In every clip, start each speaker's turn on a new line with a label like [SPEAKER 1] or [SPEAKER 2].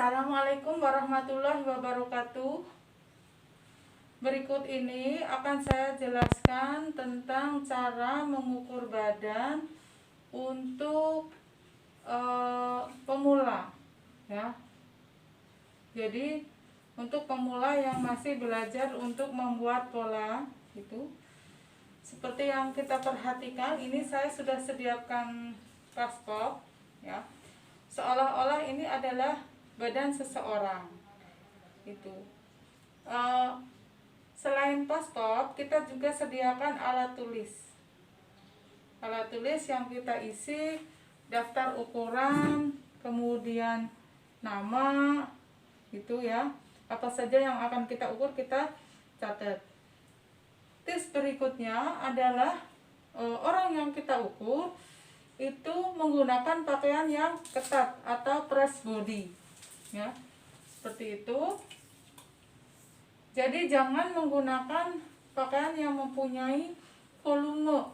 [SPEAKER 1] Assalamualaikum warahmatullahi wabarakatuh. Berikut ini akan saya jelaskan tentang cara mengukur badan untuk pemula, ya. Jadi untuk pemula yang masih belajar untuk membuat pola itu, seperti yang kita perhatikan, ini saya sudah sediakan paspor, ya. Seolah-olah ini adalah badan seseorang itu. Selain paspor, kita juga sediakan alat tulis yang kita isi daftar ukuran, kemudian nama gitu, ya, apa saja yang akan kita ukur kita catat. Tips berikutnya adalah orang yang kita ukur itu menggunakan pakaian yang ketat atau press body, ya, seperti itu. Jadi jangan menggunakan pakaian yang mempunyai volume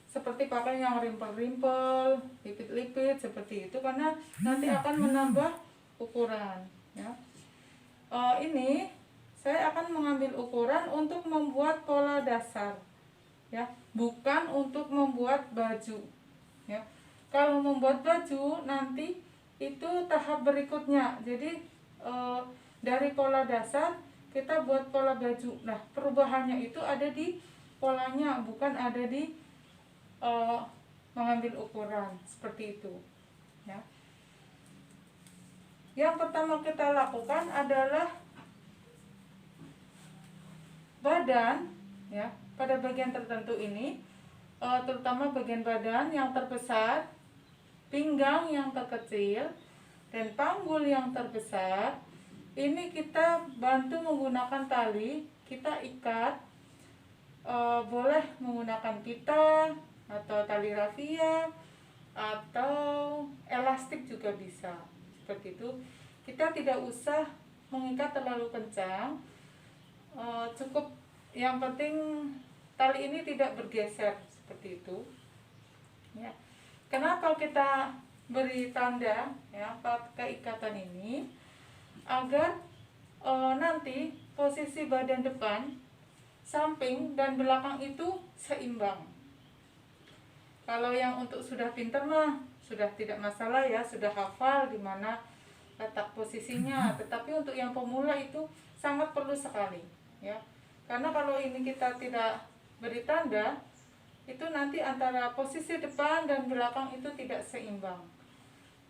[SPEAKER 1] seperti pakaian yang rimpel-rimpel, lipit-lipit seperti itu, karena nanti akan menambah ukuran, ya. Ini saya akan mengambil ukuran untuk membuat pola dasar, ya, bukan untuk membuat baju, ya. Kalau membuat baju nanti itu tahap berikutnya. Jadi dari pola dasar kita buat pola baju. Nah, perubahannya itu ada di polanya, bukan ada di mengambil ukuran seperti itu, ya. Yang pertama kita lakukan adalah badan, ya, pada bagian tertentu ini, terutama bagian badan yang terbesar, pinggang yang terkecil, dan panggul yang terbesar. Ini kita bantu menggunakan tali, kita ikat, boleh menggunakan pita atau tali rafia atau elastik juga bisa, seperti itu. Kita tidak usah mengikat terlalu kencang, cukup yang penting tali ini tidak bergeser, seperti itu, ya. Kenapa kita beri tanda, ya, pakai ikatan ini? Agar nanti posisi badan depan, samping, dan belakang itu seimbang. Kalau yang untuk sudah pintar mah sudah tidak masalah, ya, sudah hafal di mana letak posisinya. Tetapi untuk yang pemula itu sangat perlu sekali, ya. Karena kalau ini kita tidak beri tanda, itu nanti antara posisi depan dan belakang itu tidak seimbang.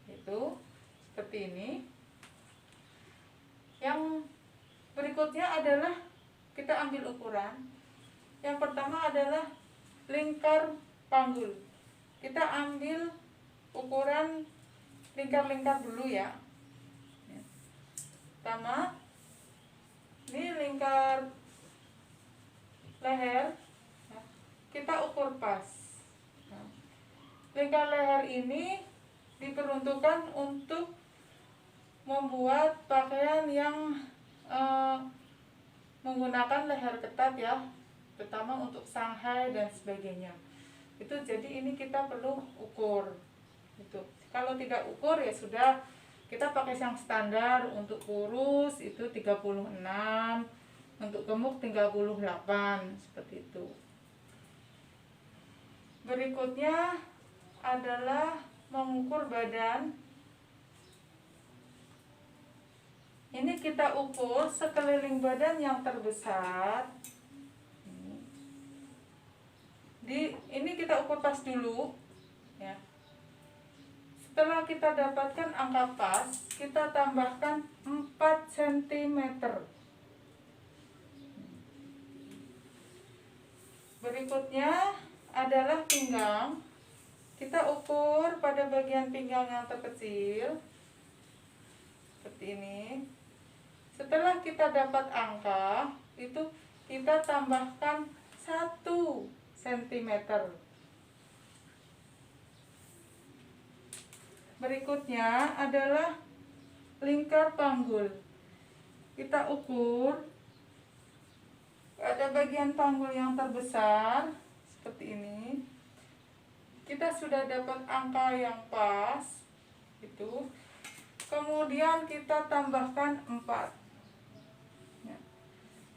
[SPEAKER 1] Itu seperti ini. Yang berikutnya adalah kita ambil ukuran. Yang pertama adalah lingkar panggul. Kita ambil ukuran lingkar-lingkar dulu, ya. Pertama, ini lingkar leher, kita ukur pas. Lingkar leher ini diperuntukkan untuk membuat pakaian yang menggunakan leher ketat, ya, terutama untuk Shanghai dan sebagainya. Itu jadi ini kita perlu ukur. Itu. Kalau tidak ukur, ya sudah, kita pakai yang standar. Untuk kurus itu 36, untuk gemuk 38, seperti itu. Berikutnya adalah mengukur badan. Ini kita ukur sekeliling badan yang terbesar. Ini kita ukur pas dulu, ya. Setelah kita dapatkan angka pas, kita tambahkan 4 cm. Berikutnya adalah pinggang. Kita ukur pada bagian pinggang yang terkecil, seperti ini. Setelah kita dapat angka, itu kita tambahkan 1 cm. Berikutnya adalah lingkar panggul. Kita ukur pada bagian panggul yang terbesar, seperti ini. Kita sudah dapat angka yang pas, itu. Kemudian kita tambahkan 4 ya.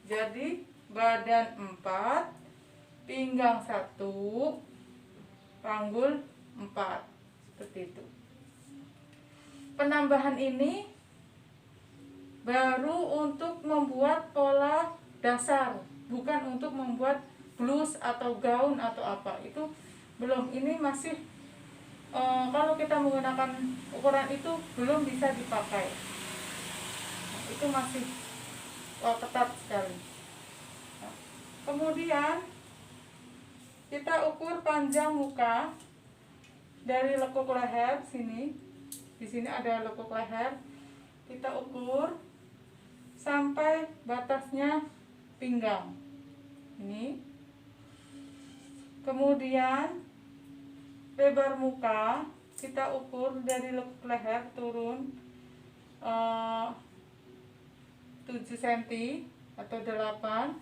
[SPEAKER 1] Jadi badan 4, pinggang 1, panggul 4, seperti itu. Penambahan ini baru untuk membuat pola dasar, bukan untuk membuat blus atau gaun atau apa. Itu belum, ini masih kalau kita menggunakan ukuran itu belum bisa dipakai. Itu masih ketat sekali. Kemudian kita ukur panjang muka dari lekuk leher sini. Di sini ada lekuk leher. Kita ukur sampai batasnya pinggang. Ini. Kemudian lebar muka kita ukur dari lekuk leher turun 7 cm atau 8.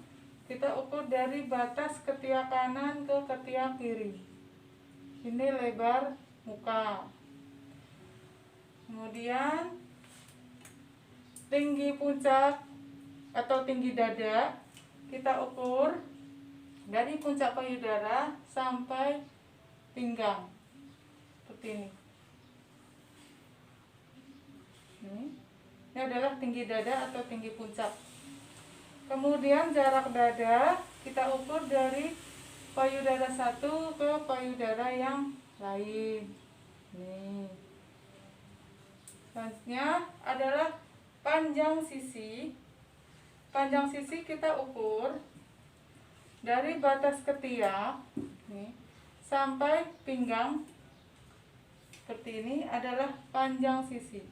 [SPEAKER 1] Kita ukur dari batas ketiak kanan ke ketiak kiri. Ini lebar muka. Kemudian tinggi puncak atau tinggi dada kita ukur dari puncak payudara sampai pinggang, seperti ini. Ini adalah tinggi dada atau tinggi puncak. Kemudian jarak dada kita ukur dari payudara 1 ke payudara yang lain. Nih. Selanjutnya adalah panjang sisi. Panjang sisi kita ukur dari batas ketiak nih, sampai pinggang, seperti ini adalah panjang sisi.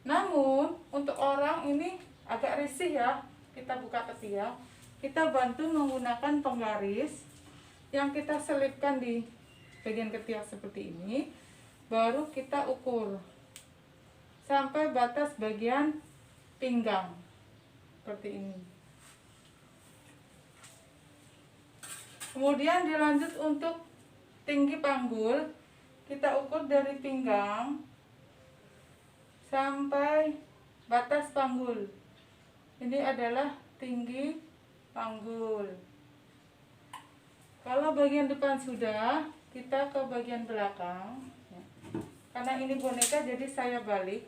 [SPEAKER 1] Namun untuk orang ini agak risih ya, kita buka ketiak, kita bantu menggunakan penggaris yang kita selipkan di bagian ketiak seperti ini. Baru kita ukur sampai batas bagian pinggang, seperti ini. Kemudian dilanjut untuk tinggi panggul, kita ukur dari pinggang sampai batas panggul. Ini adalah tinggi panggul. Kalau bagian depan sudah, kita ke bagian belakang. Karena ini boneka jadi saya balik.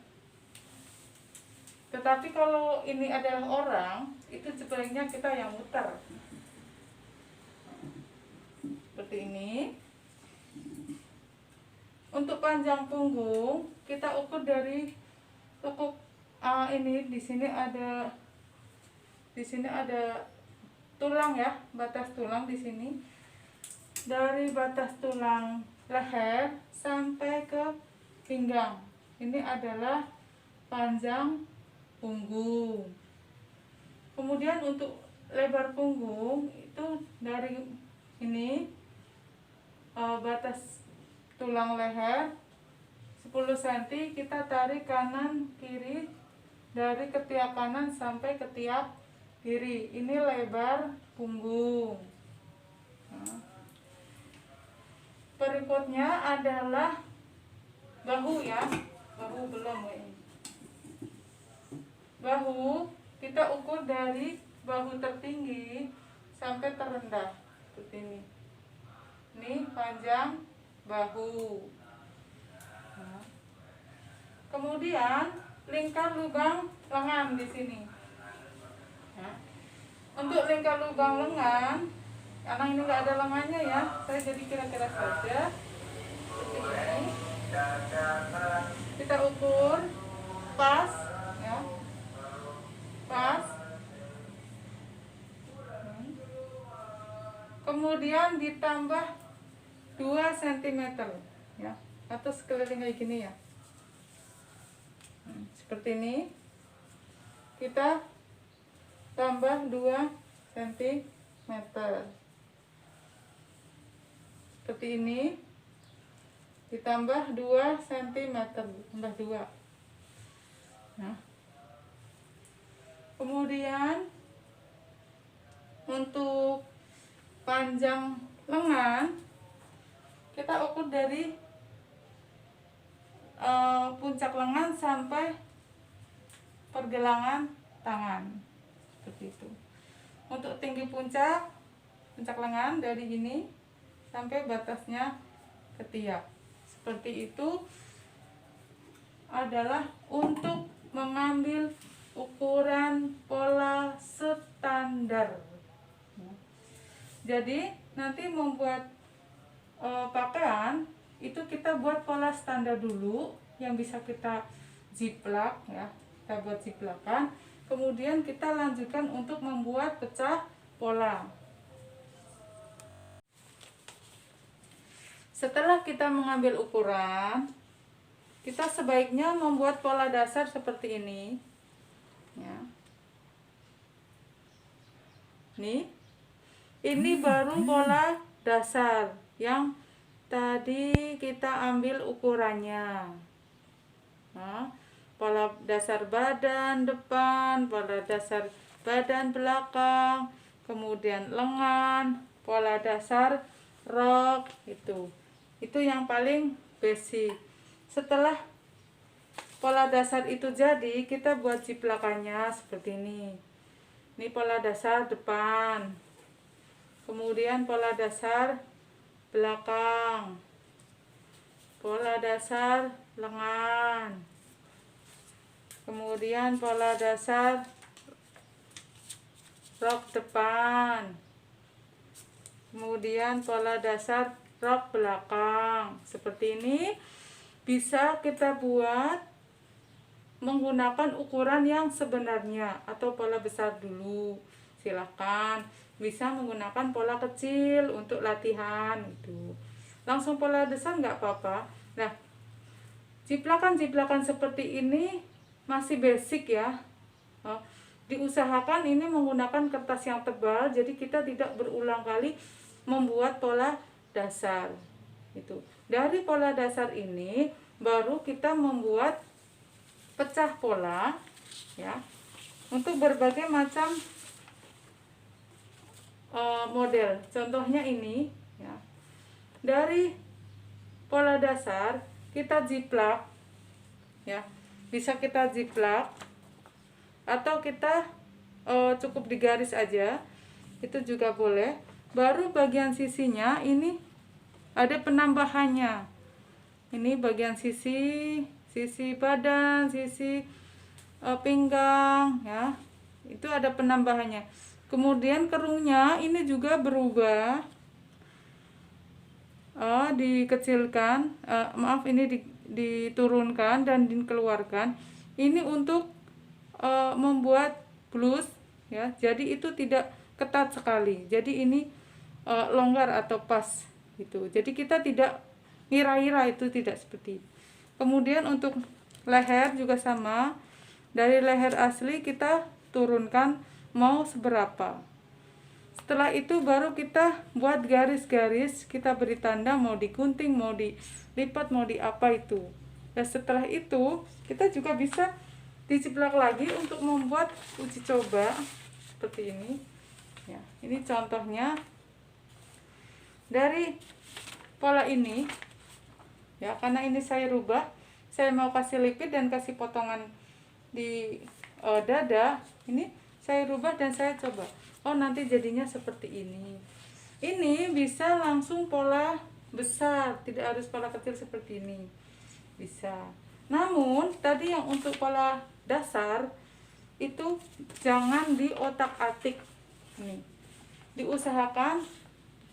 [SPEAKER 1] Tetapi kalau ini adalah orang, itu sebaiknya kita yang muter. Seperti ini. Untuk panjang punggung, kita ukur dari lekuk ini. Di sini ada tulang ya, batas tulang di sini. Dari batas tulang leher sampai ke pinggang. Ini adalah panjang punggung. Kemudian untuk lebar punggung itu dari ini batas tulang leher 10 cm, kita tarik kanan kiri dari ketiak kanan sampai ketiak kiri. Ini lebar punggung. Berikutnya adalah bahu ya, bahu belum ini. Bahu kita ukur dari bahu tertinggi sampai terendah, seperti ini. Ini panjang bahu. Kemudian lingkar lubang lengan di sini. Untuk lingkar lubang lengan, karena ini nggak ada lengannya ya, saya jadi kira-kira saja seperti ini. Kita ukur pas ya, pas. Kemudian ditambah 2 cm ya, atau sekeliling kayak gini ya. Seperti ini. Kita tambah 2 cm. Seperti ini. Ditambah 2 cm, tambah 2. Nah. Kemudian untuk panjang lengan kita ukur dari puncak lengan sampai pergelangan tangan seperti itu. Untuk tinggi puncak lengan dari ini sampai batasnya ketiak seperti itu adalah untuk mengambil ukuran pola standar. Jadi nanti membuat pakaian itu kita buat pola standar dulu yang bisa kita jiplak ya, kita buat jiplakan, kemudian kita lanjutkan untuk membuat pecah pola. Setelah kita mengambil ukuran, kita sebaiknya membuat pola dasar seperti ini ya. Ini baru pola dasar yang tadi kita ambil ukurannya. Nah, pola dasar badan depan, pola dasar badan belakang, kemudian lengan, pola dasar rok itu yang paling basic. Setelah pola dasar itu jadi, kita buat jiplakannya seperti ini. Ini pola dasar depan, kemudian pola dasar belakang, pola dasar lengan, kemudian pola dasar rok depan, kemudian pola dasar rok belakang. Seperti ini bisa kita buat menggunakan ukuran yang sebenarnya atau pola besar dulu. Silahkan bisa menggunakan pola kecil untuk latihan itu. Langsung pola besar nggak apa-apa. Nah, jiplakan seperti ini masih basic ya. Diusahakan ini menggunakan kertas yang tebal, jadi kita tidak berulang kali membuat pola dasar itu. Dari pola dasar ini baru kita membuat pecah pola ya, untuk berbagai macam model. Contohnya ini ya. Dari pola dasar kita jiplak ya, bisa kita jiplak atau kita cukup digaris aja, itu juga boleh. Baru bagian sisinya ini ada penambahannya. Ini bagian sisi badan, sisi pinggang ya, itu ada penambahannya. Kemudian kerungnya ini juga berubah, dikecilkan, ini diturunkan dan dikeluarkan. Ini untuk membuat blus ya, jadi itu tidak ketat sekali, jadi ini longgar atau pas gitu. Jadi kita tidak ngira-ngira, itu tidak seperti itu. Kemudian untuk leher juga sama, dari leher asli kita turunkan mau seberapa. Setelah itu baru kita buat garis-garis, kita beri tanda mau digunting, mau dilipat, mau di apa itu. Dan setelah itu kita juga bisa dijiplak lagi untuk membuat uji coba seperti ini ya. Ini contohnya dari pola ini ya, karena ini saya rubah, saya mau kasih lipit dan kasih potongan di dada, ini saya rubah dan saya coba, nanti jadinya seperti ini. Ini bisa langsung pola besar, tidak harus pola kecil seperti ini, bisa. Namun tadi yang untuk pola dasar itu jangan diotak-atik. Nih, diusahakan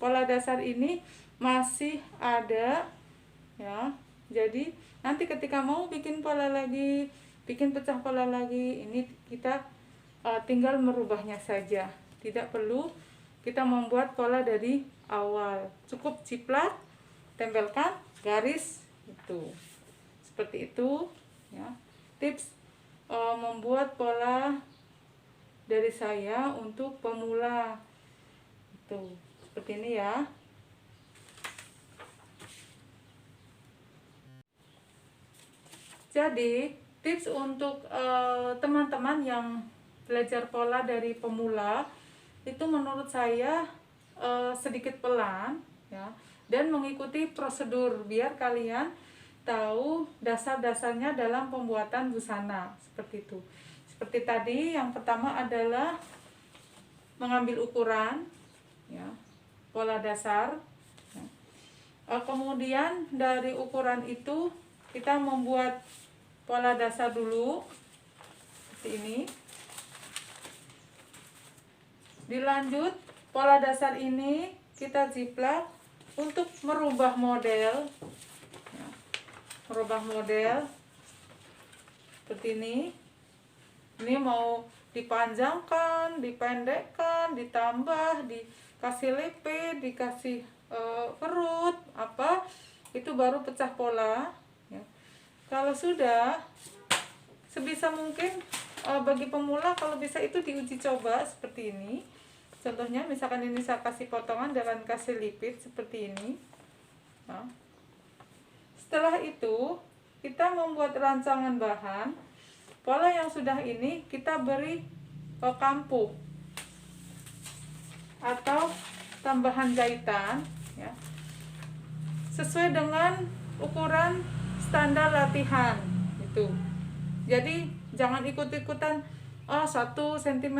[SPEAKER 1] pola dasar ini masih ada ya. Jadi nanti ketika mau bikin pola lagi, bikin pecah pola lagi, ini kita tinggal merubahnya saja. Tidak perlu kita membuat pola dari awal. Cukup jiplak, tempelkan garis itu. Seperti itu ya. Tips membuat pola dari saya untuk pemula. Itu seperti ini ya. Jadi tips untuk teman-teman yang belajar pola dari pemula itu menurut saya sedikit pelan ya, dan mengikuti prosedur biar kalian tahu dasar-dasarnya dalam pembuatan busana seperti itu. Seperti tadi, yang pertama adalah mengambil ukuran, ya, pola dasar. Kemudian dari ukuran itu kita membuat pola dasar dulu, seperti ini. Dilanjut, pola dasar ini kita jiplak untuk merubah model, ya, merubah model seperti ini. Ini mau dipanjangkan, dipendekkan, ditambah, dikasih lepe, dikasih perut, apa itu baru pecah pola, ya. Kalau sudah, sebisa mungkin bagi pemula kalau bisa itu diuji coba seperti ini. Contohnya misalkan ini saya kasih potongan dengan kasih lipit seperti ini. Nah, setelah itu kita membuat rancangan bahan. Pola yang sudah ini kita beri kampu atau tambahan jahitan, ya, sesuai dengan ukuran standar latihan itu. Jadi jangan ikut-ikutan 1 cm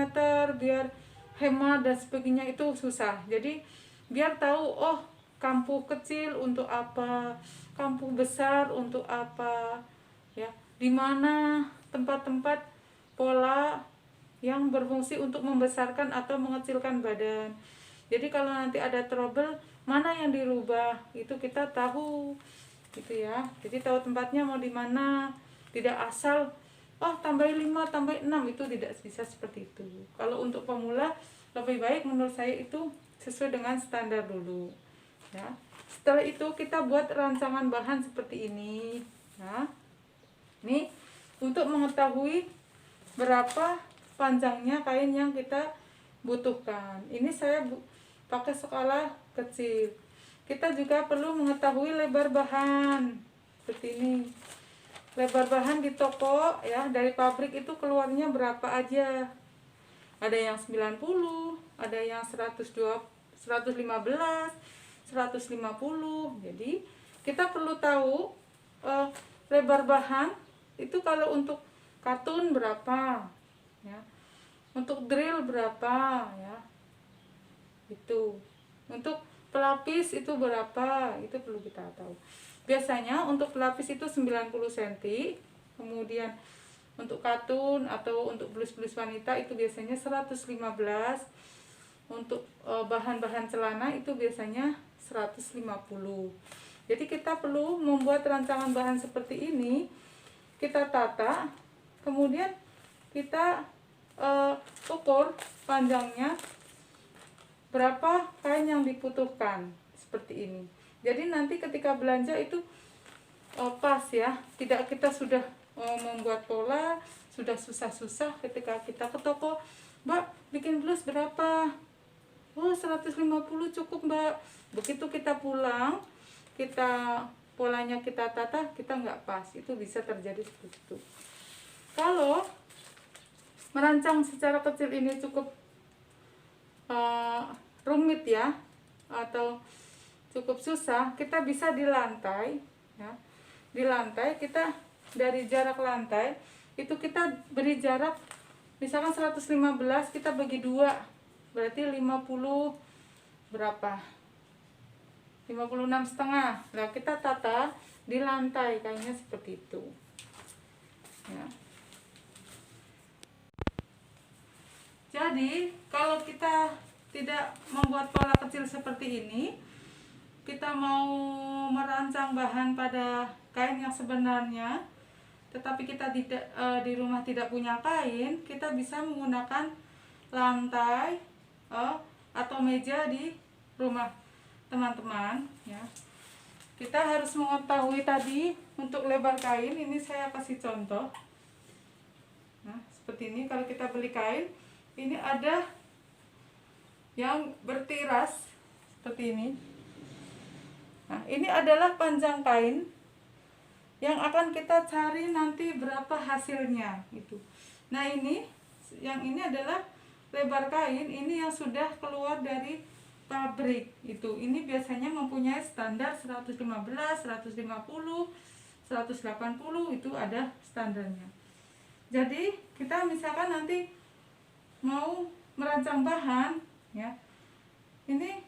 [SPEAKER 1] biar hemat dan sebagainya, itu susah. Jadi biar tahu, oh kampu kecil untuk apa, kampu besar untuk apa, ya, di mana tempat-tempat pola yang berfungsi untuk membesarkan atau mengecilkan badan. Jadi kalau nanti ada trouble, mana yang dirubah itu kita tahu, gitu ya. Jadi tahu tempatnya mau di mana, tidak asal tambah 5, tambah 6, itu tidak bisa seperti itu. Kalau untuk pemula lebih baik menurut saya itu sesuai dengan standar dulu, ya. Setelah itu kita buat rancangan bahan seperti ini, ya. Ini untuk mengetahui berapa panjangnya kain yang kita butuhkan. Ini saya pakai skala kecil. Kita juga perlu mengetahui lebar bahan seperti ini. Lebar bahan di toko, ya, dari pabrik itu keluarnya berapa aja. Ada yang 90, ada yang 120, 115, 150. Jadi kita perlu tahu lebar bahan itu kalau untuk katun berapa, ya, untuk drill berapa, ya, itu untuk pelapis itu berapa, itu perlu kita tahu. Biasanya untuk pelapis itu 90 cm, kemudian untuk katun atau untuk blus-blus wanita itu biasanya 115, untuk bahan-bahan celana itu biasanya 150. Jadi kita perlu membuat rancangan bahan seperti ini, kita tata, kemudian kita ukur panjangnya berapa kain yang dibutuhkan seperti ini. Jadi nanti ketika belanja itu pas, ya, tidak kita sudah membuat pola sudah susah-susah, ketika kita ke toko, Mbak bikin blus berapa, 150 cukup Mbak. Begitu kita pulang, kita polanya kita tata, kita nggak pas, itu bisa terjadi seperti itu. Kalau merancang secara kecil ini cukup rumit, ya, atau cukup susah, kita bisa di lantai, ya. Di lantai kita dari jarak lantai itu kita beri jarak misalkan 115, kita bagi 2, berarti 50 berapa, 56,5. Nah kita tata di lantai kainnya seperti itu, ya. Jadi kalau kita tidak membuat pola kecil seperti ini, kita mau merancang bahan pada kain yang sebenarnya, tetapi kita tidak di rumah tidak punya kain, kita bisa menggunakan lantai atau meja di rumah teman-teman, ya. Kita harus mengetahui tadi untuk lebar kain, ini saya kasih contoh. Nah, seperti ini. Kalau kita beli kain, ini ada yang bertiras seperti ini. Nah, ini adalah panjang kain yang akan kita cari nanti berapa hasilnya itu. Nah, yang ini adalah lebar kain, ini yang sudah keluar dari pabrik itu. Ini biasanya mempunyai standar 115, 150, 180, itu ada standarnya. Jadi kita misalkan nanti mau merancang bahan ya, ini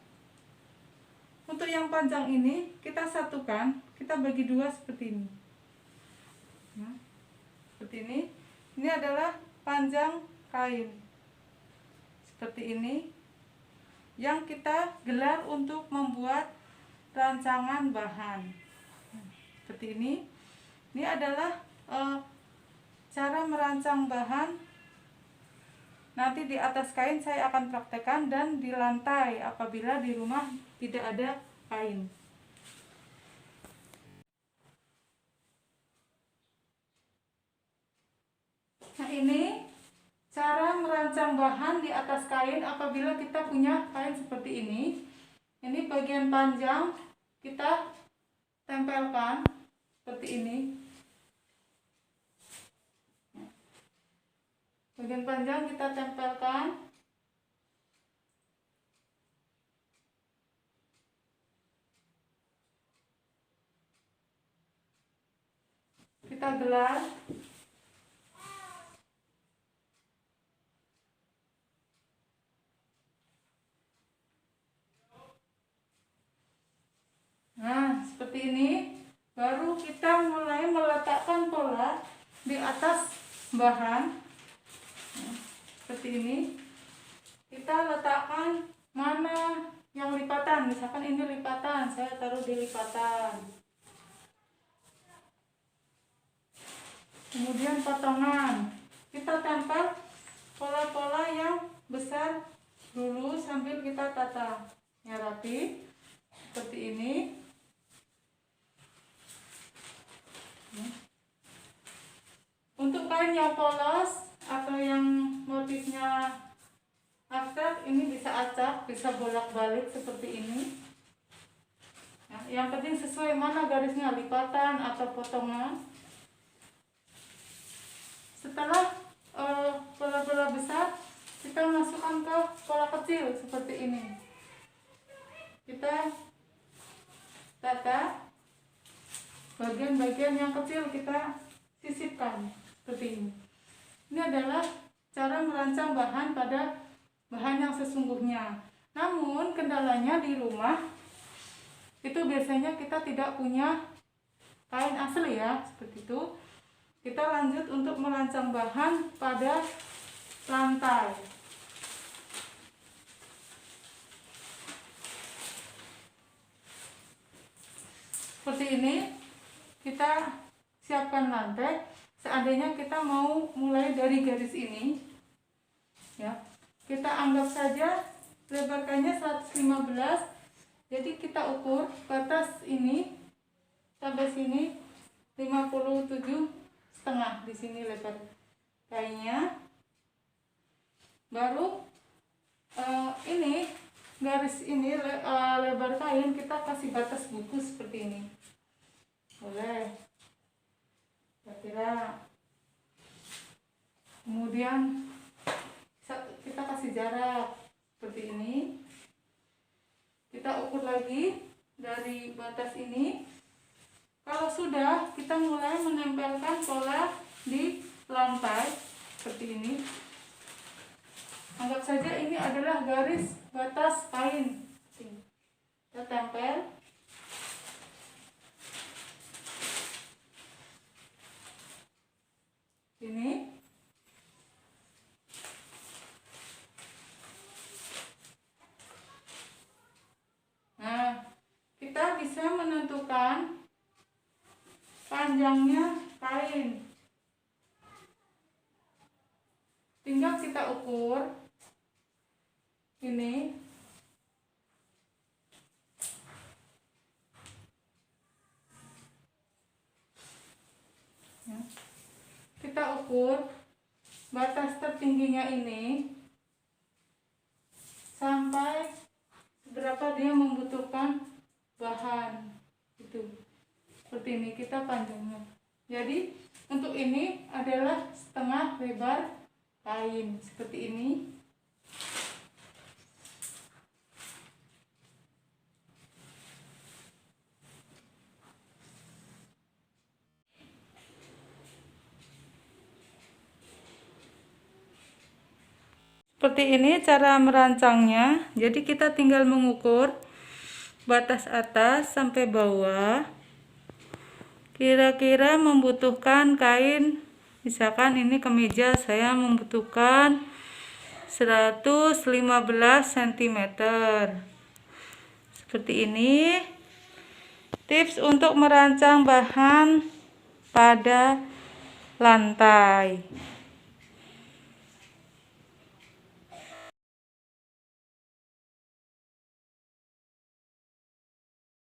[SPEAKER 1] untuk yang panjang ini kita satukan, kita bagi dua seperti ini ya, seperti ini. Ini adalah panjang kain seperti ini yang kita gelar untuk membuat rancangan bahan seperti ini. Ini adalah cara merancang bahan. Nanti di atas kain saya akan praktekkan, dan di lantai apabila di rumah tidak ada kain. Nah, ini cara merancang bahan di atas kain apabila kita punya kain seperti ini. Ini bagian panjang kita tempelkan seperti ini. Bagian panjang kita tempelkan. Kita gelar. Nah, seperti ini. Baru kita mulai meletakkan pola di atas bahan. Seperti ini. Kita letakkan mana yang lipatan. Misalkan ini lipatan, saya taruh di lipatan. Kemudian potongan, kita tempel pola-pola yang besar dulu sambil kita tata ya rapi seperti ini. Untuk kain yang polos atau yang motifnya abstrak, ini bisa acak, bisa bolak-balik seperti ini. Nah, yang penting sesuai mana garisnya, lipatan atau potongan. Setelah pola-pola besar, kita masukkan ke pola kecil seperti ini. Kita tata bagian-bagian yang kecil, kita sisipkan seperti ini. Ini adalah cara merancang bahan pada bahan yang sesungguhnya. Namun kendalanya di rumah itu biasanya kita tidak punya kain asli ya, seperti itu. Kita lanjut untuk merancang bahan pada lantai. Seperti ini, kita siapkan lantai. Seandainya kita mau mulai dari garis ini, ya, kita anggap saja lebar kainnya 115. Jadi kita ukur batas ini sampai sini 57,5 di sini lebar kainnya. Baru ini garis ini lebar kain kita kasih batas buku seperti ini. Boleh. Kira-kira. Kemudian kita kasih jarak seperti ini. Kita ukur lagi dari batas ini. Kalau sudah, kita mulai menempelkan pola di lantai seperti ini. Anggap saja ini adalah garis batas kain. Kita tempel. Ini. Nah, kita bisa menentukan panjangnya kain. Tinggal kita ukur ini. Ya. Kita ukur batas tertingginya ini sampai berapa dia membutuhkan bahan itu. Seperti ini kita panjangnya. Jadi untuk ini adalah setengah lebar kain seperti ini. Seperti ini cara merancangnya. Jadi kita tinggal mengukur batas atas sampai bawah. Kira-kira membutuhkan kain, misalkan ini kemeja saya membutuhkan 115 cm. Seperti ini tips untuk merancang bahan pada lantai.